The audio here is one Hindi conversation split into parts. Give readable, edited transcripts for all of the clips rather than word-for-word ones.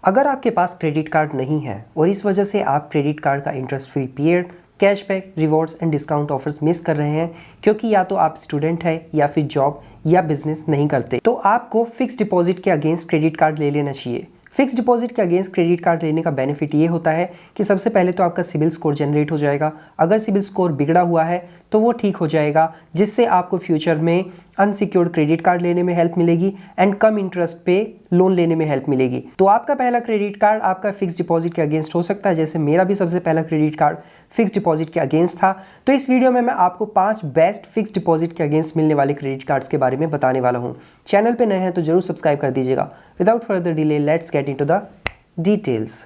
अगर आपके पास क्रेडिट कार्ड नहीं है और इस वजह से आप क्रेडिट कार्ड का interest free period, cashback, rewards and discount offers miss कर रहे हैं क्योंकि या तो आप स्टूडेंट है या फिर जॉब या बिजनेस नहीं करते, तो आपको फिक्स डिपॉजिट के अगेंस्ट क्रेडिट कार्ड ले लेना चाहिए। फिक्स डिपॉजिट के अगेंस्ट क्रेडिट कार्ड लेने का बेनिफिट ये होता है कि सबसे पहले तो आपका सिबिल स्कोर जनरेट हो जाएगा। अगर सिबिल स्कोर बिगड़ा हुआ है तो वो ठीक हो जाएगा, जिससे आपको फ्यूचर में अनसिक्योर्ड क्रेडिट कार्ड लेने में हेल्प मिलेगी एंड कम इंटरेस्ट पे लोन लेने में हेल्प मिलेगी। तो आपका पहला क्रेडिट कार्ड आपका फिक्स डिपॉजिट के अगेंस्ट हो सकता है, जैसे मेरा भी सबसे पहला क्रेडिट कार्ड फिक्स डिपॉजिट के अगेंस्ट था। तो इस वीडियो में मैं आपको 5 बेस्ट फिक्स डिपॉजिट के अगेंस्ट मिलने वाले क्रेडिट कार्ड्स के बारे में बताने वाला हूँ। चैनल पे नए हैं तो जरूर सब्सक्राइब कर दीजिएगा। Without further delay let's get into the details.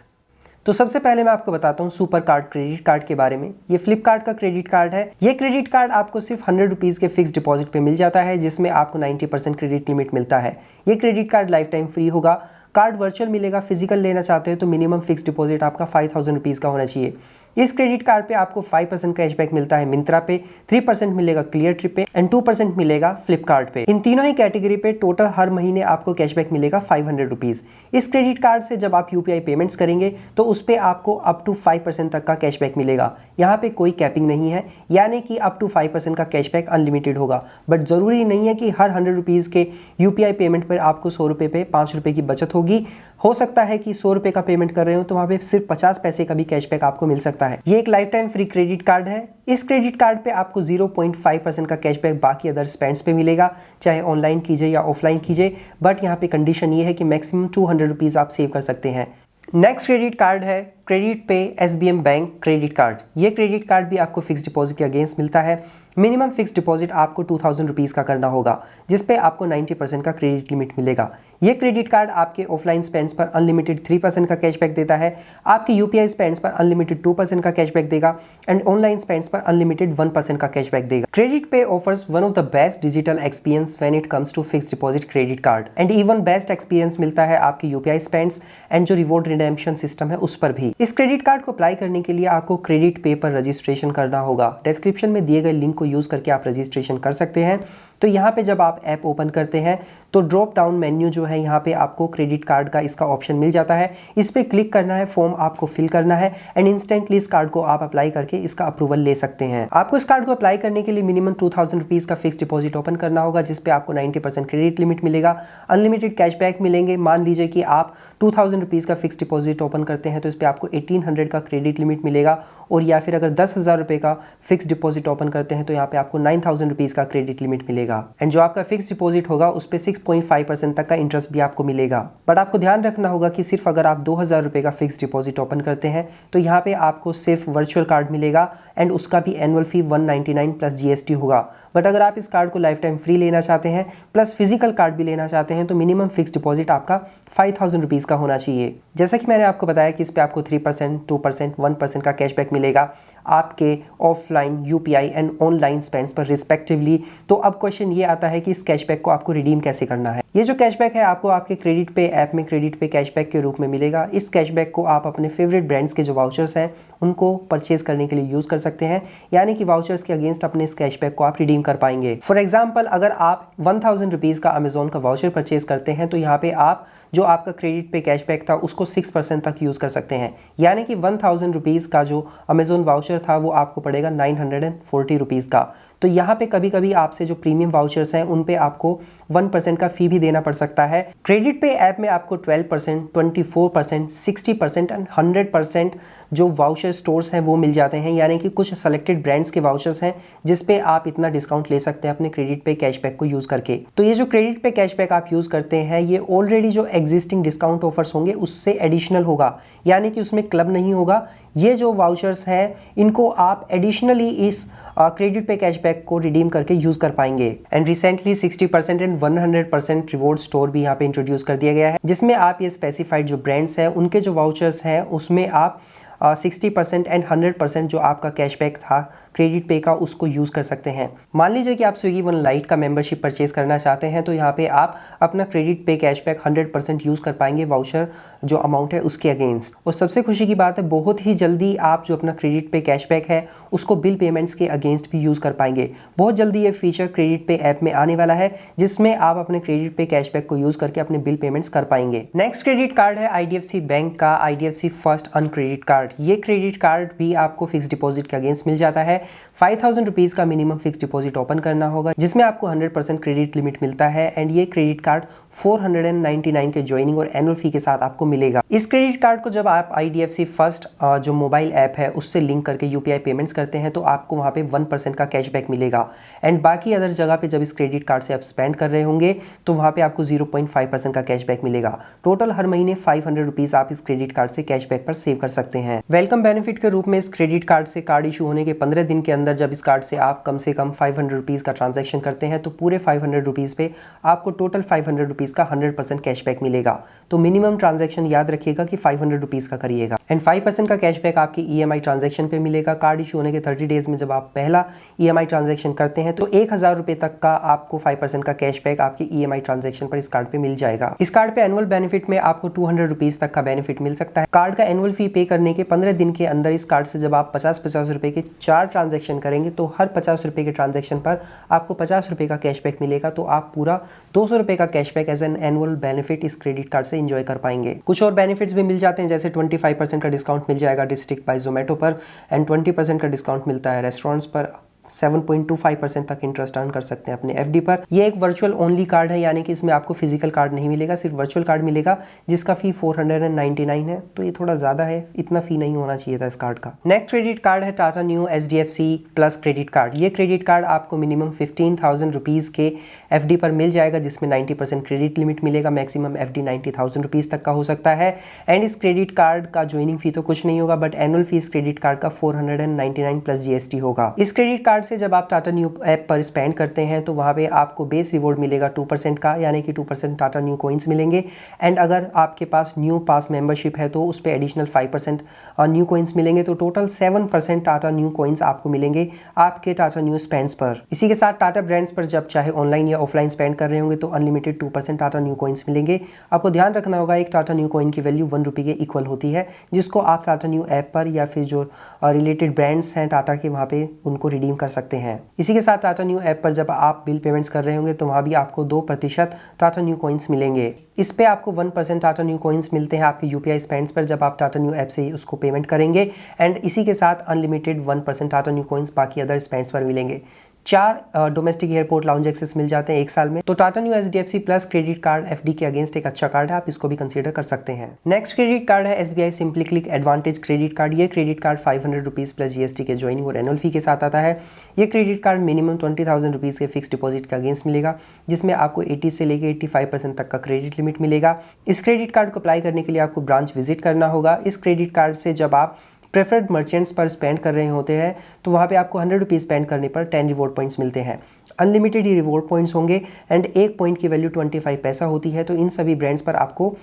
तो सबसे पहले मैं आपको बताता हूँ सुपर कार्ड क्रेडिट कार्ड के बारे में। ये फ्लिपकार्ट का क्रेडिट कार्ड है। ये क्रेडिट कार्ड आपको सिर्फ 100 रुपीज़ के फिक्स डिपॉजिट पे मिल जाता है, जिसमें आपको 90% क्रेडिट लिमिट मिलता है। ये credit card life time free होगा। कार्ड वर्चुअल मिलेगा, फिजिकल लेना चाहते हो तो मिनिमम फिक्स डिपॉजिट आपका 5000 रुपीज़ का होना चाहिए। इस क्रेडिट कार्ड पे आपको 5% कैशबैक मिलता है मिंत्रा पे, 3% मिलेगा क्लियर ट्रिप पे एंड 2% मिलेगा फ्लिपकार्ट पे। इन तीनों ही कैटेगरी पे टोटल हर महीने आपको कैशबैक मिलेगा 500 रुपीज़। इस क्रेडिट कार्ड से जब आप यूपीआई पेमेंट्स करेंगे तो उस पर आपको अप टू 5% तक का कैशबैक मिलेगा। यहाँ पे कोई कैपिंग नहीं है, यानी कि अप टू 5% का कैशबैक अनलिमिटेड होगा। बट ज़रूरी नहीं है कि हर 100 रुपीज़ के यूपीआई पेमेंट पर आपको 100 रुपये पे 5 रुपये की बचत होगी। हो सकता है कि 100 रुपये का पेमेंट कर रहे हो तो वहाँ पे सिर्फ 50 पैसे का भी कैशबैक आपको मिल सकता है। ये एक life time free credit card है। इस क्रेडिट कार्ड पे आपको 0.5% का कैशबैक बाकी अदर स्पेंड्स पे मिलेगा, चाहे ऑनलाइन कीजिए या ऑफलाइन कीजिए। बट यहाँ पे कंडीशन ये है कि मैक्सिमम 200 रुपीज़ आप सेव कर सकते हैं। नेक्स्ट क्रेडिट कार्ड है क्रेडिट पे एसबीएम बैंक क्रेडिट कार्ड। ये क्रेडिट कार्ड भी आपको फिक्स डिपॉजिट के अगेंस्ट मिलता है। मिनिमम फिक्स डिपॉजिट आपको 2000 रुपीज़ का करना होगा, जिसपे आपको 90% का क्रेडिट लिमिट मिलेगा। ये क्रेडिट कार्ड आपके ऑफलाइन स्पेंड्स पर अनलिमिटेड 3% का कैशबैक देता है, आपके यूपीआई स्पेंड्स पर अनलिमिटेड 2% का कैशबैक देगा एंड ऑनलाइन स्पेंड्स पर अनलिमिटेड 1% का कैशबैक देगा। क्रेडिट पे offers one of the best digital experience when it comes to fix deposit credit card and even best experience मिलता है आपके यूपीआई स्पेंड्स एंड जो रिवॉर्ड रिडेम्पशन सिस्टम है उस पर भी। इस क्रेडिट कार्ड को अप्लाई करने के लिए आपको क्रेडिट पे पर रजिस्ट्रेशन करना होगा। डिस्क्रिप्शन में दिए गए लिंक को यूज करके आप रजिस्ट्रेशन कर सकते हैं। तो यहाँ पे जब आप ऐप ओपन करते हैं तो ड्रॉप डाउन मेन्यू जो है यहाँ पे आपको क्रेडिट कार्ड का इसका ऑप्शन मिल जाता है। इस पे क्लिक करना है, फॉर्म आपको फिल करना है एंड इंस्टेंटली इस कार्ड को आप अप्लाई करके इसका अप्रूवल ले सकते हैं। आपको इस कार्ड को अप्लाई करने के लिए मिनिमम 2000 रुपीज़ का फिक्स डिपॉजिट ओपन करना होगा, जिसपे आपको 90% क्रेडिट लिमिट मिलेगा, अनलिमिटेड कैशबैक मिलेंगे। मान लीजिए कि आप 2000 रुपीज़ का फिक्स डिपॉजिट ओपन करते हैं तो इस पर आपको 1800 का क्रेडिट लिमिट मिलेगा, और या फिर अगर 10,000 रुपये का फिक्स डिपॉजिट ओपन करते हैं तो यहाँ पे आपको 9000 रुपीज़ का क्रेडिट लिमिट मिलेगा एंड जो आपका फिक्स डिपॉजिट होगा उस पर 6.5% तक का इंटरेस्ट भी आपको मिलेगा। बट आपको ध्यान रखना होगा कि सिर्फ अगर आप 2000 रुपये का फिक्स डिपॉजिट ओपन करते हैं तो यहाँ पे आपको सिर्फ वर्चुअल कार्ड मिलेगा एंड उसका भी एनुअल फी 199 प्लस जीएसटी होगा। बट अगर आप इस कार्ड को लाइफ टाइम फ्री लेना चाहते हैं प्लस फिजिकल कार्ड भी लेना चाहते हैं तो मिनिमम फिक्स डिपॉजिट आपका 5000 रुपीज़ का होना चाहिए। जैसा कि मैंने आपको बताया कि इस पर आपको 3%, 2%, 1% का कैशबैक मिलेगा आपके offline UPI and online spends पर रिस्पेक्टिवली। तो अब क्वेश्चन ये आता है कि इस कैशबैक को आपको रिडीम कैसे करना है। ये जो कैशबैक है आपको आपके क्रेडिट पे ऐप में क्रेडिट पे कैशबैक के रूप में मिलेगा। इस कैशबैक को आप अपने फेवरेट ब्रांड्स के जो वाउचर्स हैं उनको परचेज करने के लिए यूज़ कर सकते हैं, यानी कि वाउचर्स के अगेंस्ट अपने इस कैशबैक को आप रिडीम कर पाएंगे। फॉर एग्जाम्पल, अगर आप 1000 रुपीज़ का अमेजोन का वाउचर परचेज करते हैं तो यहाँ पे आप जो आपका क्रेडिट पे कैशबैक था उसको 6% तक यूज़ कर सकते हैं, यानी कि 1000 रुपीज़ का जो अमेजोन वाउचर था वो आपको पड़ेगा 940 रुपीज़ का। तो यहाँ पे कभी कभी आपसे जो प्रीमियम वाउचर्स हैं उन पे आपको 1% का फी भी देना पड़ सकता है। क्रेडिट पे ऐप में आपको 12%, 24%, 60% एंड 100% जो वाउचर स्टोर्स हैं वो मिल जाते हैं, यानी कि कुछ सेलेक्टेड ब्रांड्स के वाउचर्स हैं जिसपे आप इतना डिस्काउंट ले सकते हैं अपने क्रेडिट पे कैशबैक को यूज़ करके। तो ये जो क्रेडिट पे कैशबैक आप यूज़ करते हैं ये ऑलरेडी जो एग्जिस्टिंग डिस्काउंट ऑफर्स होंगे उससे एडिशनल होगा, यानी कि उसमें क्लब नहीं होगा। ये जो वाउचर्स हैं इनको आप एडिशनली इस क्रेडिट पे कैशबैक को रिडीम करके यूज कर पाएंगे। And recently 60% and 100% reward store भी यहाँ पे इंट्रोड्यूस कर दिया गया है, जिसमें आप ये स्पेसिफाइड जो ब्रांड्स हैं उनके जो वाउचर्स हैं उसमें आप 60% एंड 100% जो आपका कैशबैक था क्रेडिट पे का उसको यूज़ कर सकते हैं। मान लीजिए कि आप स्विगी वन लाइट का मेंबरशिप परचेज करना चाहते हैं, तो यहाँ पे आप अपना क्रेडिट पे कैशबैक 100% यूज़ कर पाएंगे वाउचर जो अमाउंट है उसके अगेंस्ट। और सबसे खुशी की बात है, बहुत ही जल्दी आप जो अपना क्रेडिट पे कैशबैक है उसको बिल पेमेंट्स के अगेंस्ट भी यूज़ कर पाएंगे। बहुत जल्दी ये फीचर क्रेडिट पे ऐप में आने वाला है जिसमें आप अपने क्रेडिट पे कैशबैक को यूज़ करके अपने बिल पेमेंट्स कर पाएंगे। नेक्स्ट क्रेडिट कार्ड है IDFC बैंक का IDFC फर्स्ट अन क्रेडिट कार्ड। ये क्रेडिट कार्ड भी आपको फिक्स डिपॉजिट के अगेंस्ट मिल जाता है। 5000 रुपीज़ का मिनिमम फिक्स डिपॉजिट ओपन करना होगा जिसमें आपको 100% क्रेडिट लिमिट मिलता है एंड ये क्रेडिट कार्ड 499 के ज्वाइनिंग और एनुअल फी के साथ आपको मिलेगा। इस क्रेडिट कार्ड को जब आप IDFC फर्स्ट जो मोबाइल ऐप है उससे लिंक करके UPI पेमेंट्स करते हैं तो आपको वहाँ पे 1% का कैशबैक मिलेगा एंड बाकी अदर जगह पे जब इस क्रेडिट कार्ड से आप स्पेंड कर रहे होंगे तो वहाँ पे आपको 0.5% का कैशबैक मिलेगा। टोटल हर महीने 500 रुपीज़ आप इस क्रेडिट कार्ड से कैशबैक पर सेव कर सकते हैं। वेलकम बेनिफिट के रूप में इस क्रेडिट कार्ड से कार्ड इशू होने के 15 दिन के अंदर जब इस कार्ड से आप कम से कम 500 रुपीज़ का ट्रांजैक्शन करते हैं तो पूरे 500 रुपीज़ पे आपको टोटल 500 रुपीज़ का 100% कैशबैक मिलेगा। तो मिनिमम ट्रांजैक्शन याद रखिएगा कि 500 रुपीज़ का करिएगा एंड 5% का कैशबैक आपकी EMI ट्रांजैक्शन पे मिलेगा। कार्ड इशू होने के 30 डेज में जब आप पहला EMI ट्रांजैक्शन करते हैं तो 1000 रुपये तक का आपको 5% का कैशबैक आपकी EMI ट्रांजैक्शन पर इस कार्ड पे मिल जाएगा। इस कार्ड पे एनुअल बेनिफिट में आपको 200 रुपीज़ तक का बेनिफिट मिल सकता है। कार्ड का एनुअल फी पे करने के 15 दिन के अंदर इस कार्ड से जब आप 50-50 रुपए के 4 ट्रांजैक्शन करेंगे तो हर 50 रुपए के ट्रांजैक्शन पर आपको 50 रुपए का कैशबैक मिलेगा। तो आप पूरा 200 रुपए का cashback as an annual benefit इस क्रेडिट कार्ड से एंजॉय कर पाएंगे। कुछ और बेनिफिट्स भी मिल जाते हैं जैसे 25% का डिस्काउंट मिल जाएगा डिस्ट्रिक्ट बाय जोमेटो पर एंड 20% का डिस्काउंट मिलता है रेस्टोरेंट्स पर। 7.25% तक इंटरेस्ट अर्न कर सकते हैं अपने FD पर। ये एक वर्चुअल ओनली कार्ड है यानी कि इसमें आपको फिजिकल कार्ड नहीं मिलेगा, सिर्फ वर्चुअल कार्ड मिलेगा जिसका फी 499 है। तो ये थोड़ा ज़्यादा है, इतना फी नहीं होना चाहिए था इस कार्ड का। नेक्स्ट क्रेडिट कार्ड है Tata new HDFC plus credit card. ये क्रेडिट कार्ड आपको मिनिमम 15,000 रुपीज़ के FD पर मिल जाएगा जिसमें 90% क्रेडिट लिमिट मिलेगा। मैक्सिमम FD 90,000 रुपीज़ तक का हो सकता है एंड इस क्रेडिट कार्ड का ज्वाइनिंग फी तो कुछ नहीं होगा बट एनुअल फी इस क्रेडिट कार्ड का 499 प्लस GST होगा। इस क्रेडिट कार्ड से जब आप टाटा न्यू ऐप पर स्पेंड करते हैं तो वहाँ पे आपको बेस रिवॉर्ड मिलेगा 2% का यानी कि 2% टाटा न्यू कॉइन्स मिलेंगे एंड अगर आपके पास न्यू पास मेंबरशिप है तो उस पर एडिशनल 5% न्यू कॉइन्स मिलेंगे। तो टोटल 7% टाटा न्यू कॉइन्स आपको मिलेंगे आपके टाटा न्यू स्पेंड्स पर। इसी के साथ टाटा ब्रांड्स पर जब चाहे ऑनलाइन या ऑफलाइन स्पेंड कर रहे होंगे तो अनलिमिटेड 2% टाटा न्यू कॉइन्स मिलेंगे। आपको ध्यान रखना होगा एक टाटा न्यू कॉइन की वैल्यू 1 रुपये के इक्वल होती है जिसको आप टाटा न्यू ऐप पर या फिर जो रिलेटेड ब्रांड्स हैं टाटा के वहाँ पे उनको रिडीम कर सकते हैं। इसी के साथ टाटा न्यू ऐप पर जब आप बिल पेमेंट्स कर रहे होंगे तो वहाँ भी आपको 2% टाटा न्यू कॉइन्स मिलेंगे। इस पे आपको 1% टाटा न्यू कॉइन्स मिलते हैं आपके UPI स्पेंड्स पर जब आप टाटा न्यू ऐप से उसको पेमेंट करेंगे एंड इसी के साथ अनलिमिटेड 1% टाटा न्यू कॉइन्स बाकी अदर स्पेंड्स पर मिलेंगे। 4 डोमेस्टिक एयरपोर्ट लाउंज एक्सेस मिल जाते हैं 1 साल में। तो Tata new HDFC plus credit card FD के अगेंस्ट एक अच्छा कार्ड है, आप इसको भी कंसीडर कर सकते हैं। नेक्स्ट क्रेडिट कार्ड है SBI simply click advantage credit card. ये credit card 500 rupees plus GST के ज्वाइनिंग और एनुअल फी के साथ आता है। ये क्रेडिट कार्ड मिनिमम 20,000 रुपीज़ के फिक्स डिपॉजिट के अगेंस्ट मिलेगा जिसमें आपको 80 से लेकर 85% तक का क्रेडिट लिमिट मिलेगा। इस क्रेडिट कार्ड को अप्लाई करने के लिए आपको ब्रांच विजिट करना होगा। इस क्रेडिट कार्ड से जब आप प्रेफर्ड मर्चेंट्स पर स्पेंड कर रहे होते हैं तो वहाँ पे आपको 100 रुपीज़ स्पेंड करने पर 10 रिवॉर्ड पॉइंट्स मिलते हैं। अनलिमिटेड ही रिवॉर्ड पॉइंट्स होंगे एंड एक पॉइंट की वैल्यू 25 पैसा होती है। तो इन सभी ब्रांड्स पर आपको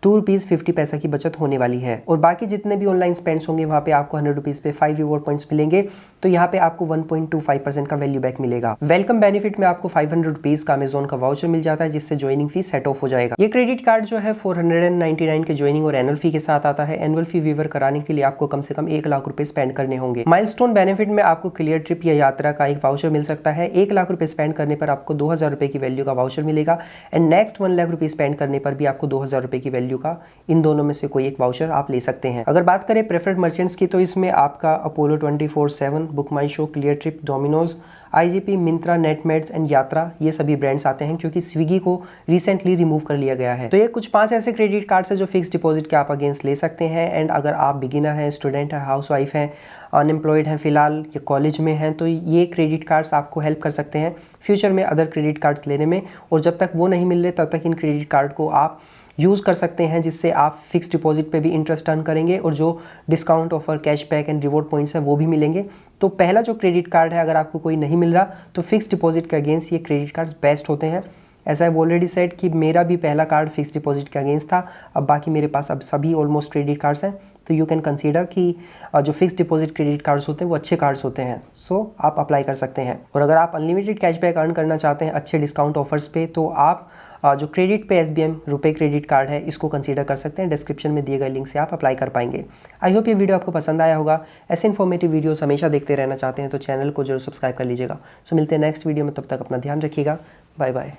2 रुपीज़ 50 पैसा की बचत होने वाली है और बाकी जितने भी ऑनलाइन स्पेंड्स होंगे वहाँ पे आपको 100 रुपीज़ पे 5 रिवॉर्ड पॉइंट्स मिलेंगे। तो यहाँ पे आपको 1.25% का वैल्यू बैक मिलेगा। वेलकम बेनिफिट में आपको 500 रुपीज़ का अमेजोन का वाउचर मिल जाता है जिससे ज्वाइनिंग फी सेट ऑफ हो जाएगा। ये क्रेडिट कार्ड जो है 499 के ज्वाइनिंग और एनुअल फी के साथ आता है। एनुअल फी वेवर कराने के लिए आपको कम से कम 1 लाख रुपए स्पेंड करने होंगे। माइलस्टोन बेनिफिट में आपको क्लियर ट्रिप या यात्रा का एक वाउचर मिल सकता है। 1 लाख रुपए स्पेंड करने पर आपको 2000 रुपए की वैल्यू का वाउचर मिलेगा एंड नेक्स्ट 1 लाख रुपए स्पेंड करने पर भी आपको 2000 रुपए की वैल्यू का इन दोनों में से कोई एक वाउचर आप ले सकते हैं। अगर बात करें प्रेफर्ड मर्चेंट्स की तो इसमें आपका Apollo 24/7, book my show, clear trip, Domino's, IGP, Myntra, Netmeds and यात्रा ये सभी ब्रांड्स आते हैं क्योंकि स्विगी को रिसेंटली रिमूव कर लिया गया है। तो ये कुछ 5 ऐसे क्रेडिट कार्ड्स है जो फिक्स डिपॉजिट के आप अगेंस्ट ले सकते हैं एंड अगर आप बिगिनर हैं, स्टूडेंट हैं, हाउसवाइफ हैं, अनएम्प्लॉयड हैं फिलहाल या कॉलेज में हैं तो ये क्रेडिट कार्ड्स आपको हेल्प कर सकते हैं फ्यूचर में अदर क्रेडिट कार्ड्स लेने में। और जब तक वो नहीं मिल रहे तब तक इन क्रेडिट कार्ड को आप यूज़ कर सकते हैं जिससे आप फिक्स डिपॉजिट पे भी इंटरेस्ट अर्न करेंगे और जो discount offer, cashback and reward points है वो भी मिलेंगे। तो पहला जो क्रेडिट कार्ड है अगर आपको कोई नहीं मिल रहा तो फिक्स डिपॉजिट के अगेंस्ट ये क्रेडिट कार्ड्स बेस्ट होते हैं। ऐसा आई ऑलरेडी सेड कि मेरा भी पहला कार्ड फिक्स डिपॉजिट के अगेंस्ट था, अब बाकी मेरे पास अब सभी ऑलमोस्ट क्रेडिट कार्ड्स हैं तो यू कैन कंसीडर कि जो फिक्स डिपॉजिट क्रेडिट कार्ड्स होते हैं वो अच्छे कार्ड्स होते हैं, सो आप अप्लाई कर सकते हैं। और अगर आप अनलिमिटेड कैशबैक अर्न करना चाहते हैं अच्छे डिस्काउंट ऑफर्स पे, तो आप जो क्रेडिट पे SBM रुपए क्रेडिट कार्ड है इसको कंसीडर कर सकते हैं। डिस्क्रिप्शन में दिए गए लिंक से आप अप्लाई कर पाएंगे। आई होप ये वीडियो आपको पसंद आया होगा। ऐसे इन्फॉर्मेटिव वीडियोस हमेशा देखते रहना चाहते हैं तो चैनल को जरूर सब्सक्राइब कर लीजिएगा। सो मिलते हैं नेक्स्ट वीडियो में, तब तक अपना ध्यान रखिएगा। Bye bye.